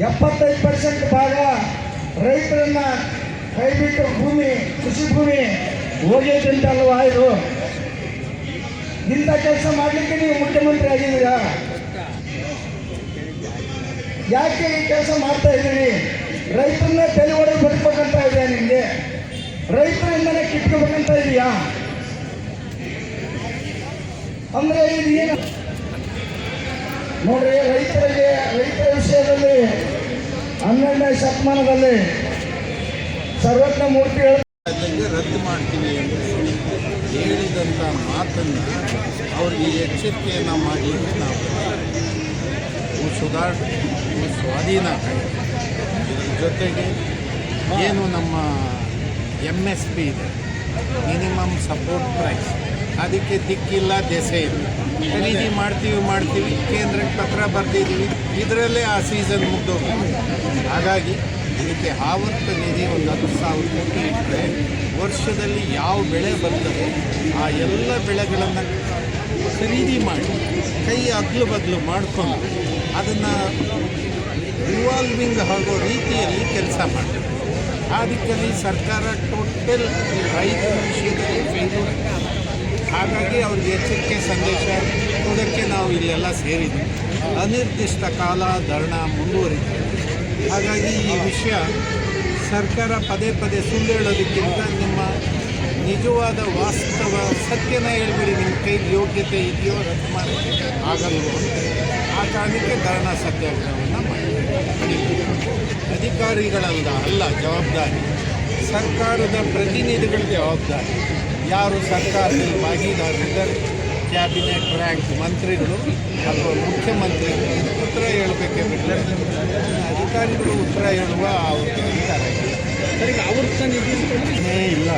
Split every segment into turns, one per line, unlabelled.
75% ಭಾಗ ರೈತರನ್ನ ಕೈಬಿಟ್ಟು ಭೂಮಿ ಕೃಷಿ ಭೂಮಿ ಹೋಗೈತಂತಲ್ವಾ ಇದು? ಇಂಥ ಕೆಲಸ ಮಾಡಲಿಕ್ಕೆ ನೀವು ಮುಖ್ಯಮಂತ್ರಿ ಆಗಿದ್ದೀರಾ? ಯಾಕೆ ಈ ಕೆಲಸ ಮಾಡ್ತಾ ಇದ್ದೀರಿ? ರೈತರನ್ನ ತಲೆ ಹೊಡೆದು ಬದುಕಬೇಕಂತ ಇದೆಯಾ ನಿಮಗೆ? ರೈತರಿಂದನೇ ಕಿತ್ಕೋಬೇಕಂತ ಇದೆಯಾ? ಅಂದ್ರೆ ಇದು ಏನು ನೋಡ್ರಿ, ರೈತರ ವಿಷಯದಲ್ಲಿ 12ನೇ ಶತಮಾನದಲ್ಲಿ ಸರ್ವಜ್ಞ ಮೂರ್ತಿ
ರದ್ದು ಮಾಡ್ತೀವಿ ಎಂದು ಹೇಳಿದಂಥ ಮಾತನ್ನು ಅವರಿಗೆ ಎಚ್ಚರಿಕೆಯನ್ನು ಮಾಡಲಿಕ್ಕೆ ನಾವು ಸ್ವಾಧೀನ ಜೊತೆಗೆ ಏನು ನಮ್ಮ MSP ಇದೆ, ಮಿನಿಮಮ್ ಸಪೋರ್ಟ್ ಪ್ರೈಸ್, ಅದಕ್ಕೆ ದಿಕ್ಕಿಲ್ಲ ದೆಸೆ ಇದೆ. ಖರೀದಿ ಮಾಡ್ತೀವಿ ಕೇಂದ್ರಕ್ಕೆ ಪತ್ರ ಬರೆದಿದ್ದೀವಿ, ಇದರಲ್ಲೇ ಆ ಸೀಸನ್ ಮುಗ್ದೋಗ್ತೀವಿ. ಹಾಗಾಗಿ ಇದಕ್ಕೆ ಆವರ್ತ ನಿಧಿ ಒಂದು 10,000 ಕೋಟಿ ಇಟ್ಟರೆ ವರ್ಷದಲ್ಲಿ ಯಾವ ಬೆಳೆ ಬರ್ತದೆ ಆ ಎಲ್ಲ ಬೆಳೆಗಳನ್ನು ಖರೀದಿ ಮಾಡಿ ಕೈ ಅಗ್ಲು ಬದಲು ಮಾಡಿಕೊಂಡು ಅದನ್ನು ರಿವಾಲ್ವಿಂಗ್ ಆಗೋ ರೀತಿಯಲ್ಲಿ ಕೆಲಸ ಮಾಡಬೇಕು. ಅದಕ್ಕೆ ಸರ್ಕಾರ ಟೋಟಲ್ ರೈತರ ವಿಷಯದಲ್ಲಿ ಫೇಲ್ಯೂರ್. ಹಾಗಾಗಿ ಅವ್ರಿಗೆ ಎಚ್ಚರಿಕೆ ಸಂದೇಶ ಕೊಡೋಕ್ಕೆ ನಾವು ಇಲ್ಲೆಲ್ಲ ಸೇರಿದ್ವಿ. ಅನಿರ್ದಿಷ್ಟ ಕಾಲ ಧರಣ ಮುಂದುವರಿತೀವಿ. ಹಾಗಾಗಿ ಈ ವಿಷಯ ಸರ್ಕಾರ ಪದೇ ಪದೇ ಸುಳ್ಳು ಹೇಳೋದಕ್ಕಿಂತ ನಿಮ್ಮ ನಿಜವಾದ ವಾಸ್ತವ ಸತ್ಯನ ಹೇಳ್ಬಿಡಿ. ನಿಮ್ಮ ಕೈಗೆ ಯೋಗ್ಯತೆ ಇದೆಯೋ ರದ್ದು ಮಾಡೋಕ್ಕೆ ಆಗಲ್ವೋ ಆ ಕಾರಣಕ್ಕೆ ಧರಣ ಸತ್ಯಾಗ್ರಹವನ್ನು ಮಾಡಿದ್ದೀವಿ. ಅಧಿಕಾರಿಗಳಲ್ಲ ಜವಾಬ್ದಾರಿ, ಸರ್ಕಾರದ ಪ್ರತಿನಿಧಿಗಳ ಜವಾಬ್ದಾರಿ. ಯಾರು ಸರ್ಕಾರದಲ್ಲಿ ಭಾಗಿದಾರರಿದ್ದಾರೆ, ಕ್ಯಾಬಿನೆಟ್ ರ್ಯಾಂಕ್ ಮಂತ್ರಿಗಳು ಅಥವಾ ಮುಖ್ಯಮಂತ್ರಿಗಳು ಉತ್ತರ ಹೇಳಬೇಕೆ ಬಿಟ್ಟರೆ ಅಧಿಕಾರಿಗಳು ಉತ್ತರ ಹೇಳುವ ಅವ್ರಿಗೆ ಅಧಿಕಾರ ಸರಿಗೆ ಆವರ್ತ ನಿಧಿ ಇಲ್ಲ,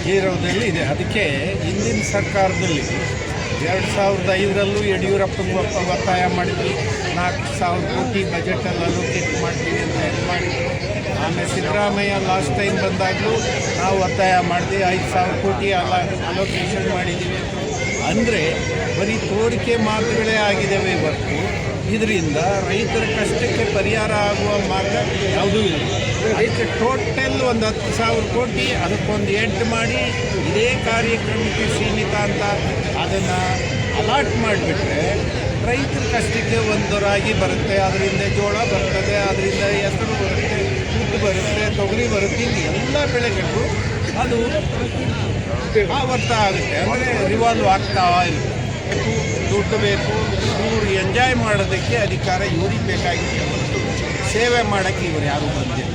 ಜೀರೋದಲ್ಲಿ ಇದೆ. ಅದಕ್ಕೆ ಹಿಂದಿನ ಸರ್ಕಾರದಲ್ಲಿ 2005ರಲ್ಲೂ ಯಡಿಯೂರಪ್ಪನಿಗೆ ಒತ್ತಾಯ ಮಾಡಿದ್ವಿ, 4,000 ಕೋಟಿ ಬಜೆಟಲ್ಲಿ ಅಲೋಕೇಟ್ ಮಾಡ್ತೀವಿ ಅಂತ ಮಾಡಿದ್ರು. ಆಮೇಲೆ ಸಿದ್ದರಾಮಯ್ಯ ಲಾಸ್ಟ್ ಟೈಮ್ ಬಂದಾಗಲೂ ನಾವು ಒತ್ತಾಯ ಮಾಡಿದ್ವಿ, 5,000 ಕೋಟಿ ಅಲೋಕೇಶನ್ ಮಾಡಿದ್ದೀವಿ. ಅಂದರೆ ಬರೀ ತೋರಿಕೆ ಮಾತುಗಳೇ ಆಗಿದ್ದಾವೆ ಹೊರತು ಇದರಿಂದ ರೈತರ ಕಷ್ಟಕ್ಕೆ ಪರಿಹಾರ ಆಗುವ ಮಾರ್ಗ ಯಾವುದೂ ಇಲ್ಲ. ಅದಕ್ಕೆ ಟೋಟಲ್ ಒಂದು 10,000 ಕೋಟಿ ಅದಕ್ಕೊಂದು ಎಂಟು ಮಾಡಿ ಇದೇ ಕಾರ್ಯಕ್ರಮಕ್ಕೆ ಸೀಮಿತ ಅಂತ ಅದನ್ನು ಅಲಾಟ್ ಮಾಡಿಬಿಟ್ರೆ ರೈತರ ಕಷ್ಟಕ್ಕೆ ಒಂದು ರಾಗಿ ಬರುತ್ತೆ, ಅದರಿಂದ ಜೋಳ ಬರ್ತದೆ, ಅದರಿಂದ ಹೆಸರು ಬರುತ್ತೆ, ಉದ್ದು ಬರುತ್ತೆ, ತೊಗರಿ ಬರುತ್ತೆ, ಇಲ್ಲಿ ಎಲ್ಲ ಬೆಳೆಗಳಿಗೂ ಅದು ಆವರ್ತ ಆಗುತ್ತೆ. ಅಂದರೆ ರಿವಾಲ್ವ್ ಆಗ್ತಾ ಇರುತ್ತೆ. ದುಡ್ಡು ಬೇಕು, ಇವರು ಎಂಜಾಯ್ ಮಾಡೋದಕ್ಕೆ ಅಧಿಕಾರ ಇವ್ರಿಗೆ ಬೇಕಾಗಿದೆ, ಸೇವೆ ಮಾಡೋಕ್ಕೆ ಇವರು ಯಾರೂ ಬಂದಿಲ್ಲ.